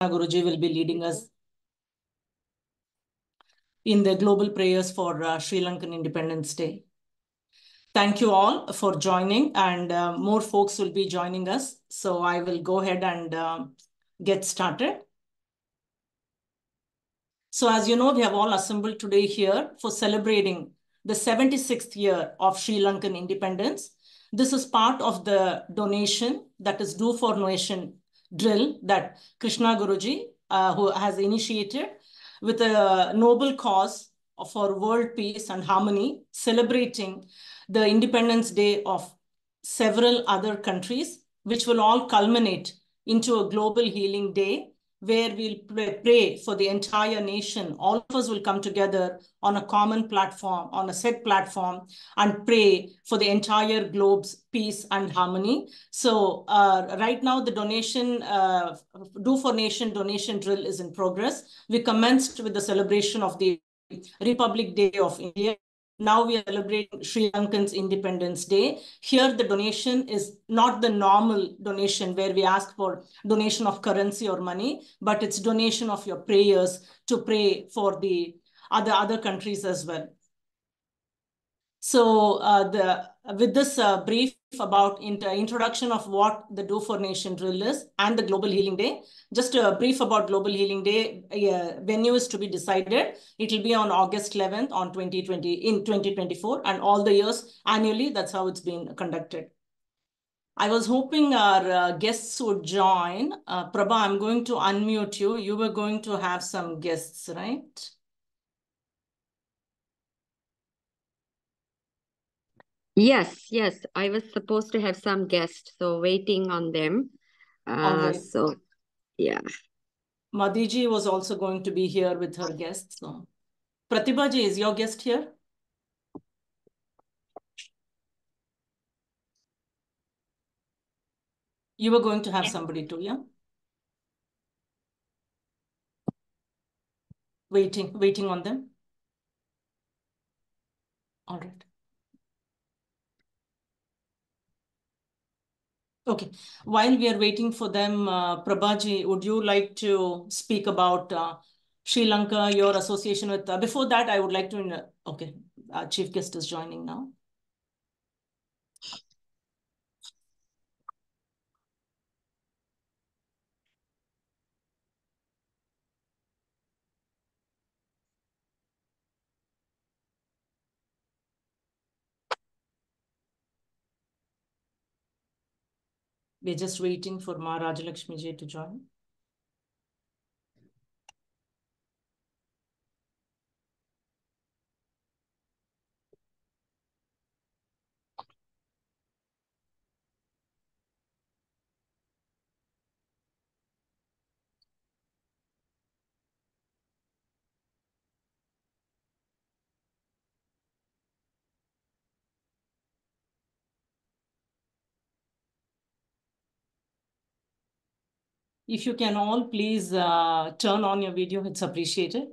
Guruji will be leading us in the global prayers for Sri Lankan Independence Day. Thank you all for joining, and more folks will be joining us. So I will go ahead and get started. So as you know, we have all assembled today here for celebrating the 76th year of Sri Lankan independence. This is part of the donation, that is Do for Nation drill that KrishnaGuruji, who has initiated with a noble cause for world peace and harmony, celebrating the Independence Day of several other countries, which will all culminate into a global healing day, where we'll pray for the entire nation. All of us will come together on a common platform, on a set platform, and pray for the entire globe's peace and harmony. So right now, the donation, Do for Nation donation drill is in progress. We commenced with the celebration of the Republic Day of India. Now we are celebrating Sri Lankan's Independence Day. Here, the donation is not the normal donation where we ask for donation of currency or money, but it's donation of your prayers to pray for the other countries as well. So with this brief about introduction of what the Do for Nation drill is and the Global Healing Day, just a brief about Global Healing Day. Venue is to be decided. It will be on August 11th in 2024, and all the years annually. That's how it's been conducted. I was hoping our guests would join. Prabha, I'm going to unmute you. You were going to have some guests, right? Yes. I was supposed to have some guests, so waiting on them. All right. So, yeah. Madhiji was also going to be here with her guests. So, Pratibha ji, is your guest here? You were going to have somebody too, yeah? Waiting on them. All right. Okay. While we are waiting for them, Prabhaji, would you like to speak about Sri Lanka, your association with... before that, I would like to... okay, chief guest is joining now. We're just waiting for Ma Rajalakshmi ji to join. If you can all please turn on your video, it's appreciated.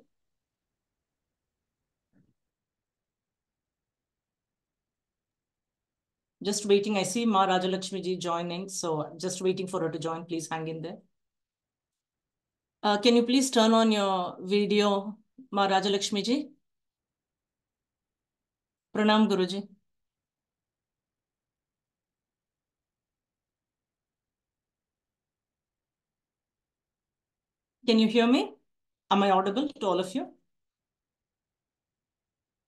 Just waiting. I see Ma Rajalakshmi ji joining, so just waiting for her to join. Please hang in there. Can you please turn on your video, Ma Rajalakshmi ji? Pranam Guruji. Can you hear me? Am I audible to all of you?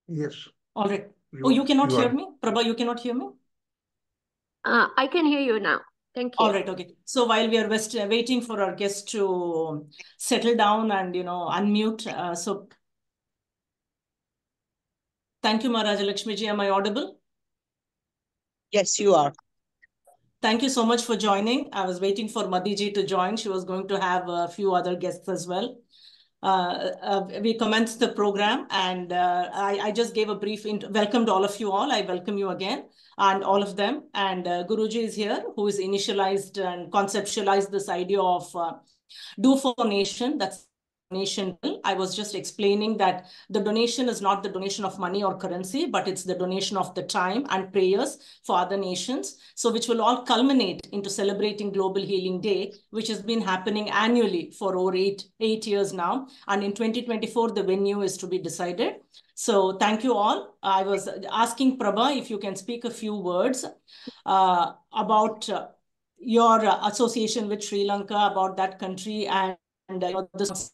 Yes. All right. You cannot hear me? Prabha, you cannot hear me? I can hear you now. Thank you. All right, okay. So while we are waiting for our guests to settle down and, unmute. So thank you, Ma Rajalakshmi ji. Am I audible? Yes, you are. Thank you so much for joining. I was waiting for Madhi ji to join. She was going to have a few other guests as well. We commenced the program, and I just gave a brief welcome to all of you all. I welcome you again, and all of them. And Guruji is here, who is initialized and conceptualized this idea of Do for Nation. That's donation. I was just explaining that the donation is not the donation of money or currency, but it's the donation of the time and prayers for other nations. So which will all culminate into celebrating Global Healing Day, which has been happening annually for over eight years now. And in 2024, the venue is to be decided. So thank you all. I was asking Prabha if you can speak a few words about your association with Sri Lanka, about that country, and this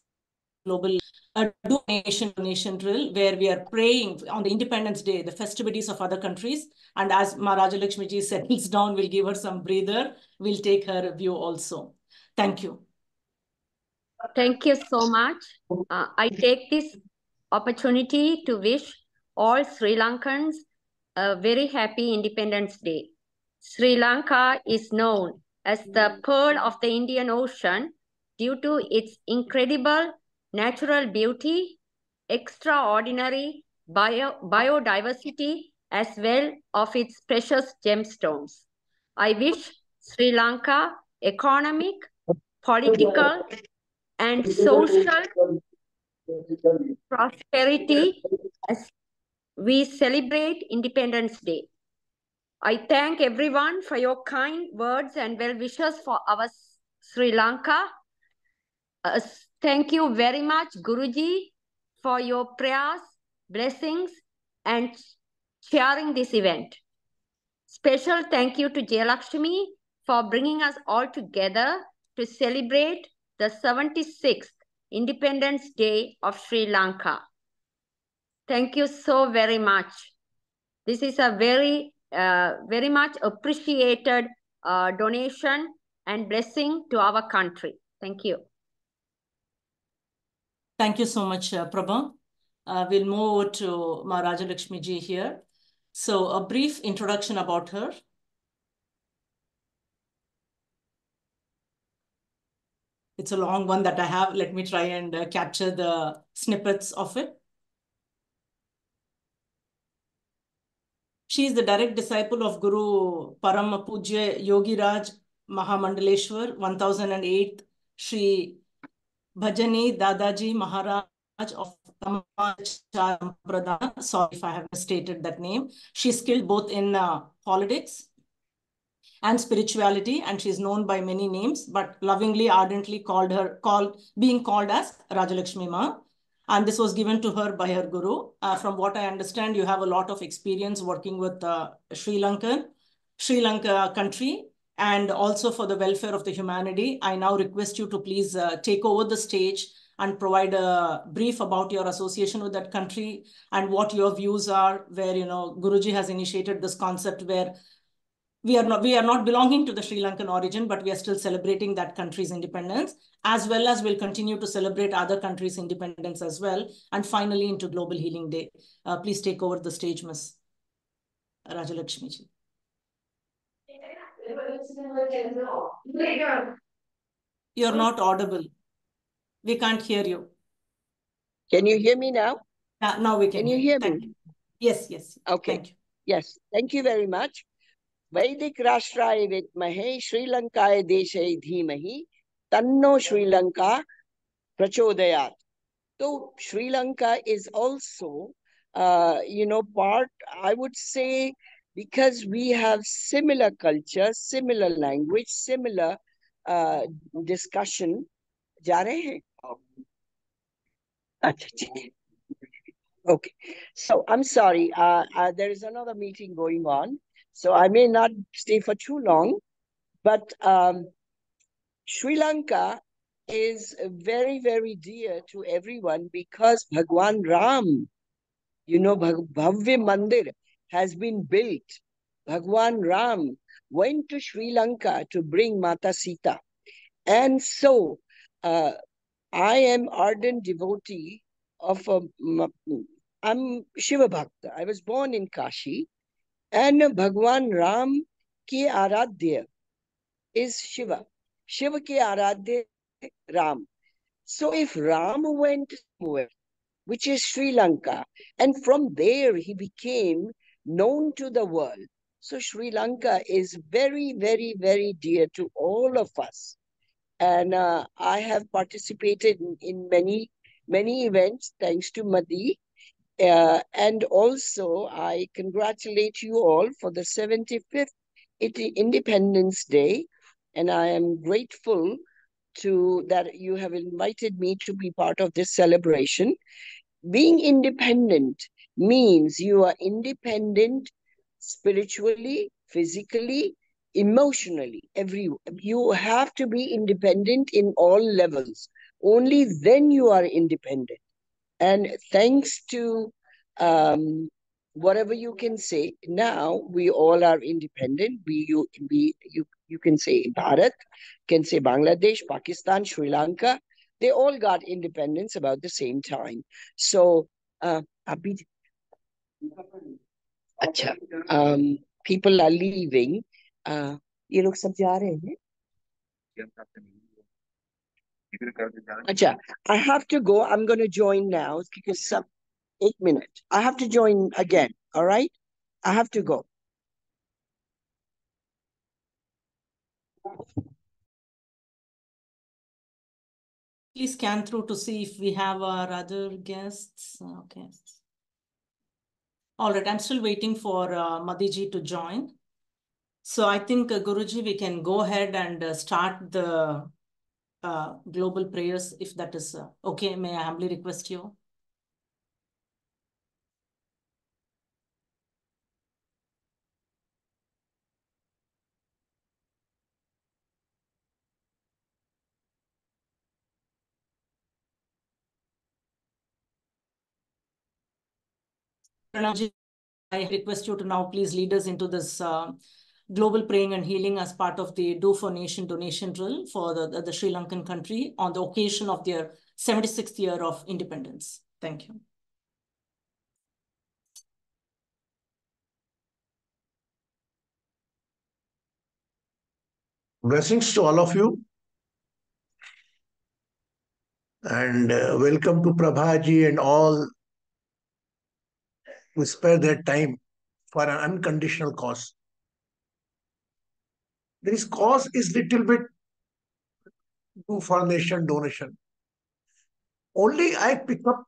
global donation drill where we are praying on the Independence Day, the festivities of other countries. And as Maharaja Lakshmiji settles down, we'll give her some breather. We'll take her view also. Thank you. Thank you so much. I take this opportunity to wish all Sri Lankans a very happy Independence Day. Sri Lanka is known as the pearl of the Indian Ocean due to its incredible natural beauty, extraordinary biodiversity, as well as its precious gemstones. I wish Sri Lanka economic, political, and social prosperity as we celebrate Independence Day. I thank everyone for your kind words and well wishes for our Sri Lanka. Thank you very much, Guruji, for your prayers, blessings, and sharing this event. Special thank you to Jayalakshmi for bringing us all together to celebrate the 76th Independence Day of Sri Lanka. Thank you so very much. This is a very much appreciated donation and blessing to our country. Thank you. Thank you so much, Prabha. We'll move over to Maharaja Lakshmiji here. So a brief introduction about her. It's a long one that I have. Let me try and capture the snippets of it. She is the direct disciple of Guru Param Pujya Yogiraj Mahamandaleshwar, 1008 Shri Bhajani Dadaji Maharaj of Sampradaya. Sorry if I have misstated that name. She's skilled both in politics and spirituality, and she's known by many names, but lovingly, ardently being called as Rajalakshmi Ma. And this was given to her by her guru. From what I understand, you have a lot of experience working with Sri Lanka country, and also for the welfare of the humanity. I now request you to please take over the stage and provide a brief about your association with that country and what your views are, where, Guruji has initiated this concept where we are not belonging to the Sri Lankan origin, but we are still celebrating that country's independence, as well as we'll continue to celebrate other countries' independence as well. And finally, into Global Healing Day. Please take over the stage, Ms. Rajalakshmi ji. You're not audible. We can't hear you. Can you hear me now? Now we can. Can you hear me? Yes, yes. Okay. Thank you. Yes, thank you very much. Vedic Rashtraye Vitmahe Sri Lankaye Deshe Dhimahi Tanno Sri Lanka Prachodayat. So Sri Lanka is also, part, I would say, because we have similar culture, similar language, similar discussion. जा रहे हैं? Okay, so I'm sorry, there is another meeting going on, so I may not stay for too long, but Sri Lanka is very, very dear to everyone because Bhagwan Ram, Bhavya Mandir has been built. Bhagwan Ram went to Sri Lanka to bring Mata Sita. And so I am ardent devotee of I'm Shiva Bhakta. I was born in Kashi, and Bhagwan Ram ki Aradhya is Shiva. Shiva ki Aradhya Ram. So if Ram went somewhere, which is Sri Lanka, and from there he became known to the world. So Sri Lanka is very, very, very dear to all of us. And I have participated in many, many events thanks to Madi. And also, I congratulate you all for the 75th Independence Day. And I am grateful to that you have invited me to be part of this celebration. Being independent means you are independent spiritually, physically, emotionally. You have to be independent in all levels. Only then you are independent. And thanks to whatever you can say, now we all are independent. You can say Bharat, can say Bangladesh, Pakistan, Sri Lanka. They all got independence about the same time. So, अभी अच्छा, people are leaving. ये लोग सब जा रहे हैं. अच्छा, I have to go. I'm going to join now because 8 minutes. I have to join again. All right? I have to go. Please scan through to see if we have our other guests. Okay. All right, I'm still waiting for Madiji to join. So I think, Guruji, we can go ahead and start the global prayers, if that is okay. May I humbly request you? Pranav, I request you to now please lead us into this global praying and healing as part of the Do for Nation donation drill for the Sri Lankan country on the occasion of their 76th year of independence. Thank you. Blessings to all of you. And welcome to Prabhaji and all who spare their time for an unconditional cause. This cause is little bit Do for Nation donation. Only I pick up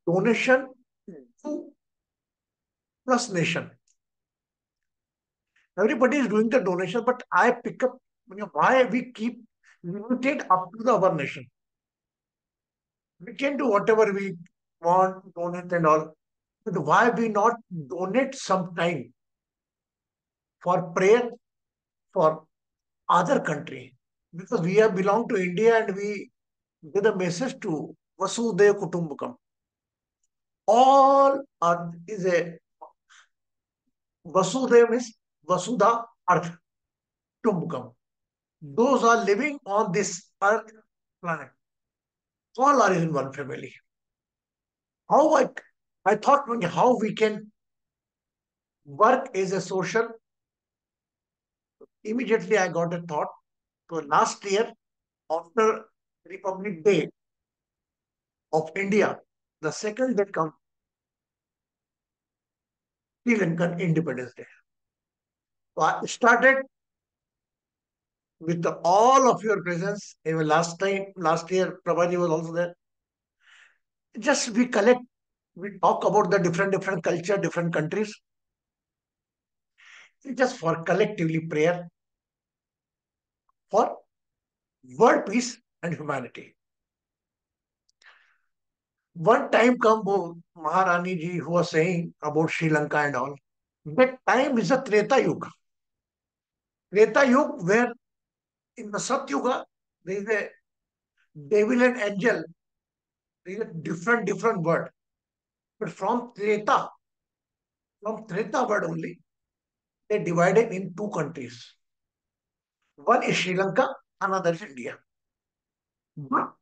donation to plus nation. Everybody is doing the donation, but I pick up why we keep limited up to our nation. We can do whatever we want, donate and all. But why we not donate some time for prayer for other country? Because we have belonged to India and we give a message to Vasudhaiva Kutumbakam. All are is a Vasudhaiva is Vasudha Earth Kutumbakam. Those are living on this Earth planet. All are in one family. How I thought how we can work as a social. Immediately I got a thought. So last year, after Republic Day of India, the second that comes, Sri Lankan Independence Day. So I started with all of your presence. Even last year, Prabhaji was also there. Just we talk about the different culture, different countries. Just for collectively prayer for world peace and humanity. One time come Maharani ji who was saying about Sri Lanka and all. That time is a Treta Yuga. Treta Yuga where in the Satyuga there is a devil and angel. There is a different word. But from Treta word only, they divided in two countries. One is Sri Lanka, another is India. But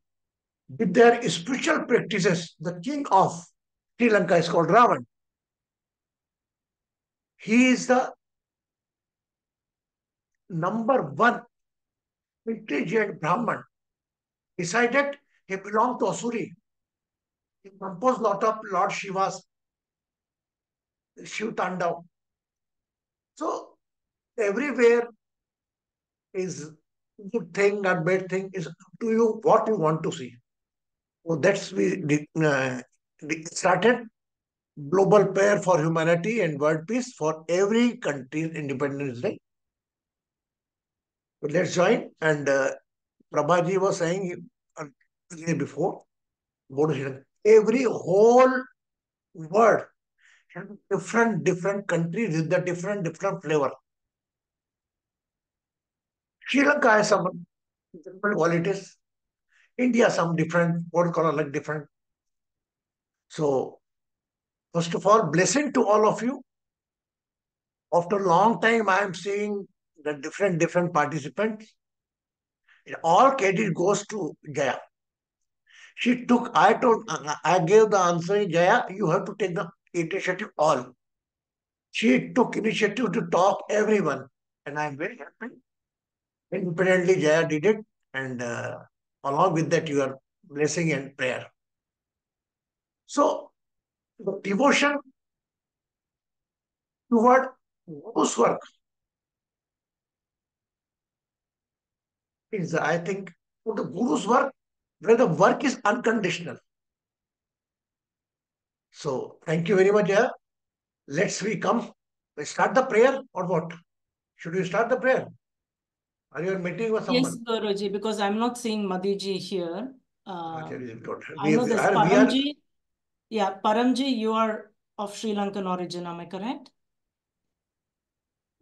with their spiritual practices, the king of Sri Lanka is called Ravan. He is the number one intelligent Brahman. Decided he belonged to Asuri. He composed a lot of Lord Shiva's Shiv Tandav. So everywhere is good thing or bad thing is up to you what you want to see. So that's we started global prayer for humanity and world peace for every country's Independence Day. So let's join. And Prabhaji was saying before, every whole word has different countries with the different flavor. Sri Lanka has some different qualities. India some different, what color like different. So first of all, blessing to all of you. After a long time, I am seeing the different participants. All credit goes to Jaya. She took, I gave the answer, Jaya, you have to take the initiative all. She took initiative to talk everyone. And I'm very happy. Independently, Jaya did it. And along with that, your blessing and prayer. So, the devotion toward Guru's work is, I think, for the Guru's work, where the work is unconditional. So, thank you very much, Jaya. Let's start the prayer or what? Should we start the prayer? Are you meeting with someone? Yes, Guruji, because I'm not seeing Madhiji here. I We know there's are, Paramji. Yeah, Paramji, you are of Sri Lankan origin, am I correct?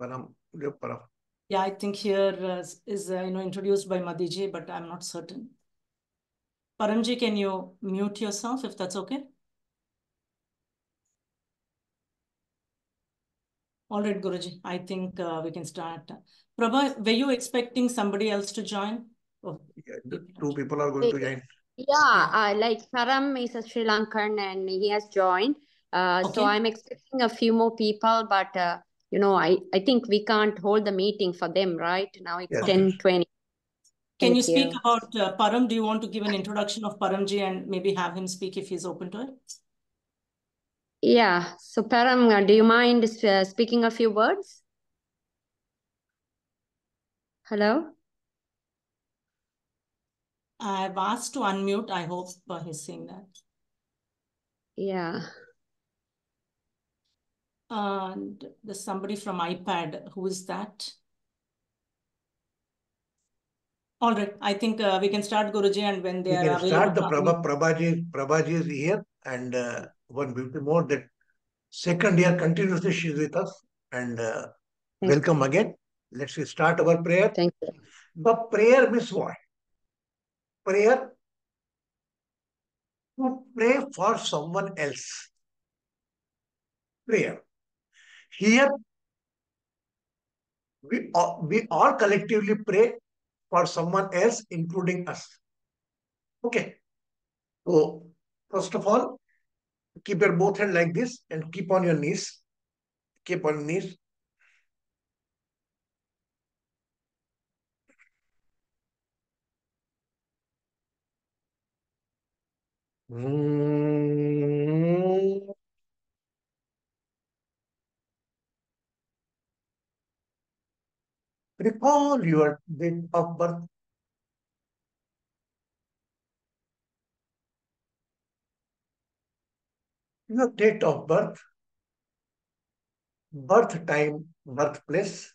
Param. Yeah, I think here is introduced by Madhiji, but I'm not certain. Paramji, can you mute yourself if that's okay? All right, Guruji, I think we can start. Prabha, were you expecting somebody else to join? Oh, two people are going to join. Yeah, like Param is a Sri Lankan and he has joined. So I'm expecting a few more people, but I think we can't hold the meeting for them, right? Now it's 10:20. Can you speak about Param? Do you want to give an introduction of Paramji and maybe have him speak if he's open to it? Yeah. So Param, do you mind speaking a few words? Hello? I've asked to unmute. I hope he's saying that. Yeah. And there's somebody from iPad. Who is that? All right. I think we can start, Guruji, and when they are available. Start the Prabhaji is here, and one beauty more that second year continuously she is with us, and welcome again. Let's start our prayer. Thank you. The prayer means what? Prayer to pray for someone else. Prayer. Here, we all collectively pray for someone else, including us. Okay. So, first of all, keep your both hands like this and keep on your knees. Keep on knees. Recall your date of birth. Your date of birth, birth time, birthplace.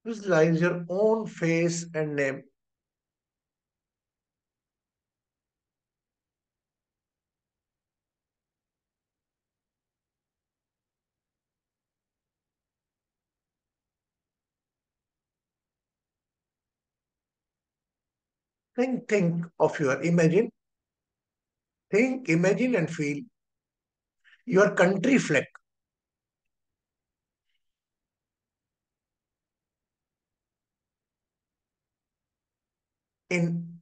Visualize your own face and name. Think of your imagine. Think, imagine and feel your country flag. In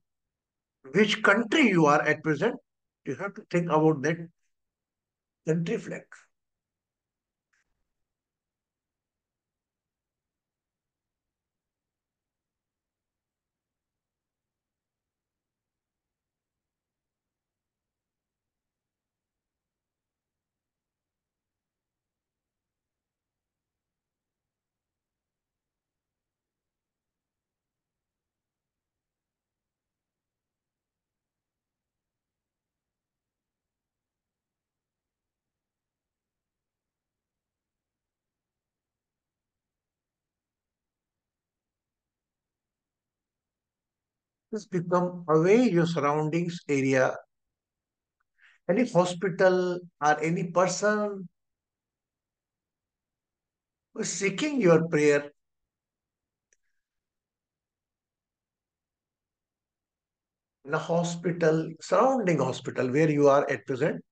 which country you are at present, you have to think about that country flag. Just become aware your surroundings area, any hospital or any person who is seeking your prayer. In a hospital, surrounding hospital where you are at present,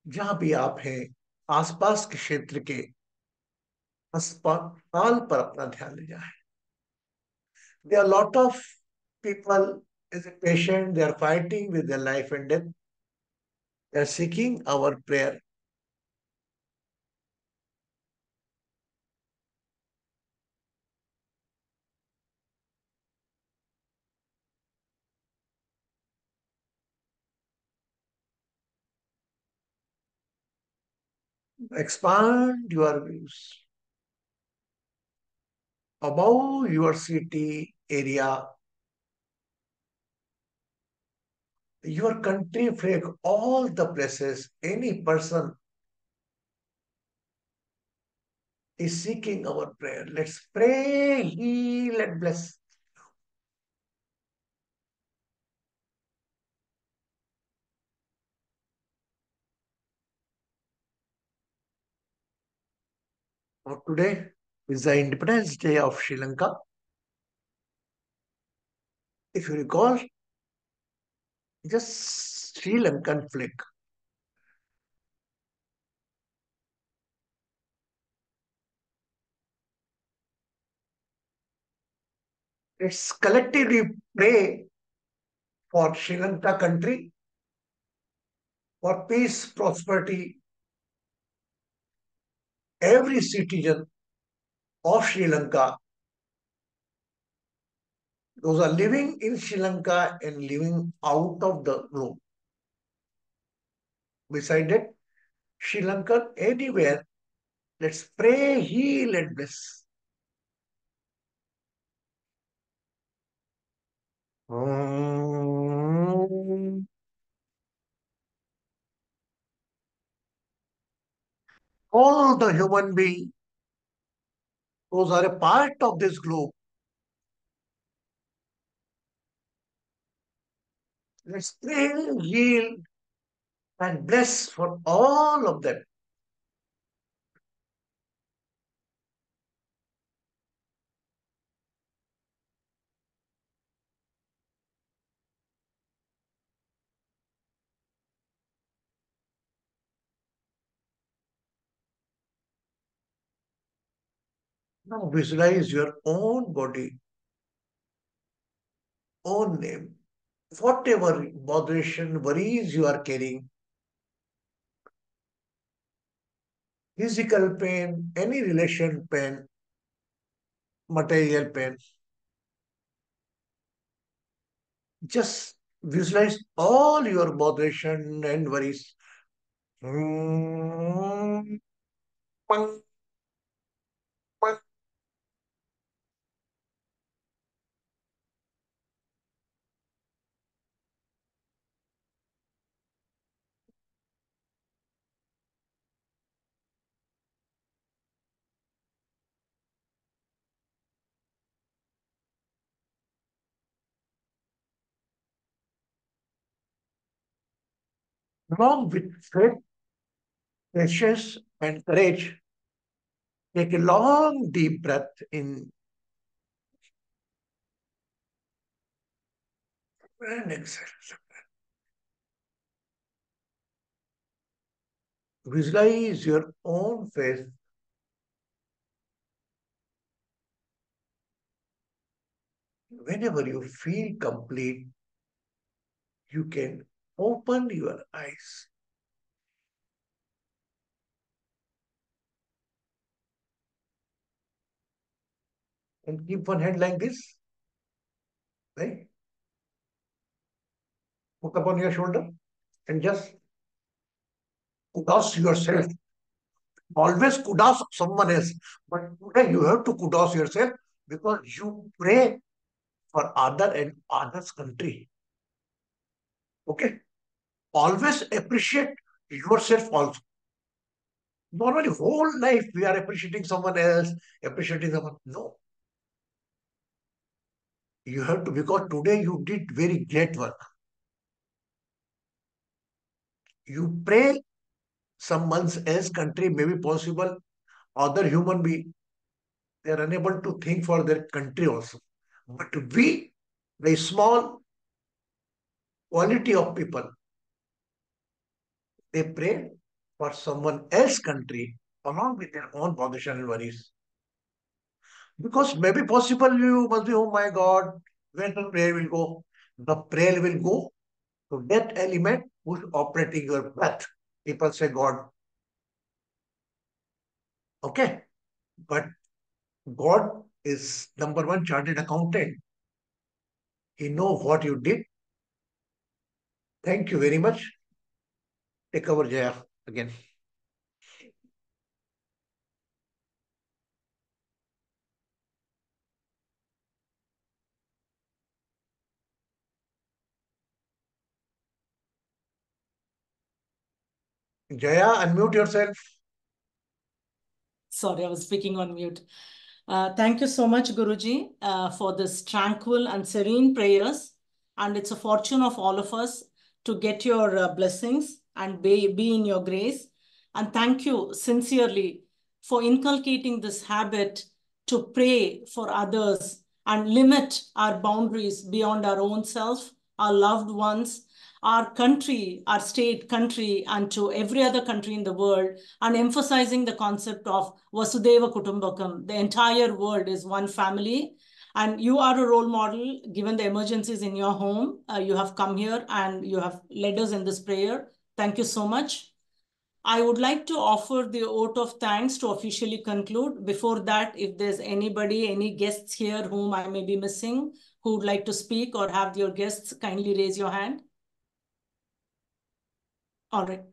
जहां भी आप हैं, आसपास के क्षेत्र के अस्पताल पर अपना ध्यान ले जाएं. There are a lot of people as a patient, they are fighting with their life and death. They are seeking our prayer. Expand your views above your city area, your country flag, all the places, any person is seeking our prayer. Let's pray, heal, and bless. Now, today is the Independence Day of Sri Lanka. If you recall, just Sri Lankan flag. Let's collectively pray for Sri Lanka country, for peace, prosperity. Every citizen of Sri Lanka, those are living in Sri Lanka and living out of the globe. Beside that, Sri Lanka anywhere, let's pray, heal, and bless. All the human beings, those are a part of this globe. Let's pray, heal, and bless for all of them. Now visualize your own body, own name. Whatever botheration, worries you are carrying, physical pain, any relation pain, material pain, just visualize all your botheration and worries. Along with faith, patience, and courage, take a long, deep breath in and exhale. Visualize your own face. Whenever you feel complete, you can open your eyes. And keep one hand like this, right? Put upon your shoulder and just kudos yourself. Always kudos someone else, but today you have to kudos yourself because you pray for other and others' country. Okay? Always appreciate yourself also. Normally, whole life we are appreciating someone else, appreciating someone. No. You have to, because today you did very great work. You pray someone's else country, may be possible, other human being, they are unable to think for their country also. But we, the small quality of people, they pray for someone else country along with their own position and worries. Because maybe possible you must be, oh my God, where the prayer will go? The prayer will go to that element who's operating your breath. People say God. Okay. But God is number one chartered accountant. He knows what you did. Thank you very much. Take over, Jaya, again. Jaya, unmute yourself. Sorry, I was speaking on mute. Thank you so much, Guruji, for this tranquil and serene prayers. And it's a fortune of all of us to get your blessings and be in your grace. And thank you sincerely for inculcating this habit to pray for others and limit our boundaries beyond our own self, our loved ones, our country, our state, country, and to every other country in the world, and emphasizing the concept of Vasudeva Kutumbakam. The entire world is one family. And you are a role model, given the emergencies in your home. You have come here and you have led us in this prayer. Thank you so much. I would like to offer the oath of thanks to officially conclude. Before that, if there's anybody, any guests here whom I may be missing, who would like to speak or have your guests, kindly raise your hand. All right.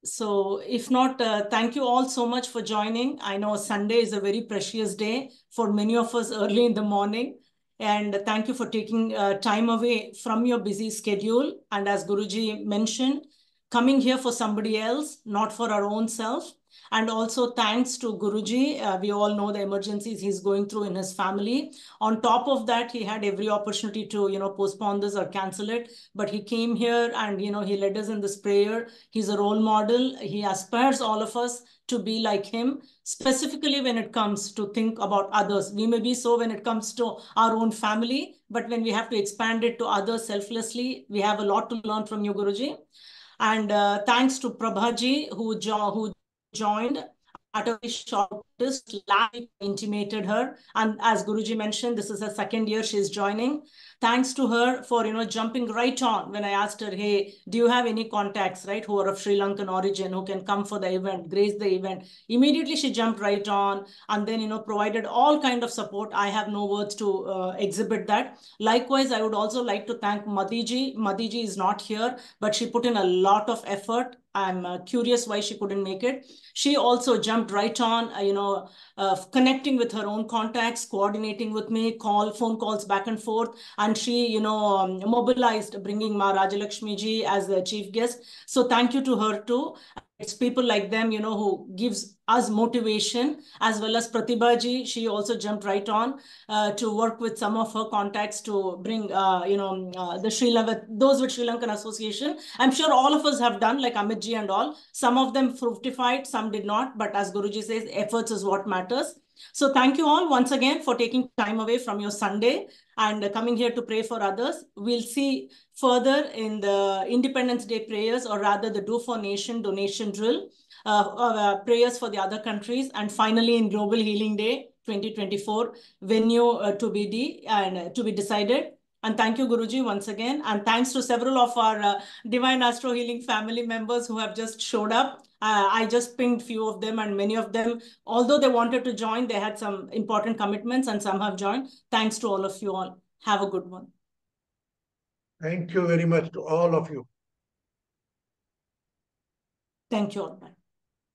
So if not, thank you all so much for joining. I know Sunday is a very precious day for many of us early in the morning. And thank you for taking time away from your busy schedule. And as Guruji mentioned, coming here for somebody else, not for our own self. And also thanks to Guruji, we all know the emergencies he's going through in his family. On top of that, he had every opportunity to, postpone this or cancel it. But he came here and, he led us in this prayer. He's a role model. He aspires all of us to be like him, specifically when it comes to think about others. We may be so when it comes to our own family, but when we have to expand it to others selflessly, we have a lot to learn from you, Guruji. And thanks to Prabhaji, who joined at a short notice, intimated her. And as Guruji mentioned, this is her second year she's joining. Thanks to her for, jumping right on when I asked her, hey, do you have any contacts, right, who are of Sri Lankan origin, who can come for the event, grace the event? Immediately she jumped right on and then, provided all kind of support. I have no words to exhibit that. Likewise, I would also like to thank Madiji. Madiji is not here, but she put in a lot of effort. I'm curious why she couldn't make it. She also jumped right on, connecting with her own contacts, coordinating with me, phone calls back and forth. And she, mobilized bringing Ma Rajalakshmi ji as the chief guest. So thank you to her too. It's people like them, who gives us motivation, as well as Pratibha ji. She also jumped right on to work with some of her contacts to bring, the Sri Lanka, those with Sri Lankan Association. I'm sure all of us have done, like Amit ji and all. Some of them fructified, some did not. But as Guruji says, efforts is what matters. So thank you all once again for taking time away from your Sunday and coming here to pray for others. We'll see further in the Independence Day prayers, or rather the Do for Nation donation drill, prayers for the other countries, and finally in Global Healing Day 2024, venue to be decided. And thank you, Guruji, once again. And thanks to several of our Divine Astro Healing family members who have just showed up. I just pinged few of them, and many of them, although they wanted to join, they had some important commitments and some have joined. Thanks to all of you all. Have a good one. Thank you very much to all of you. Thank you all. Bye.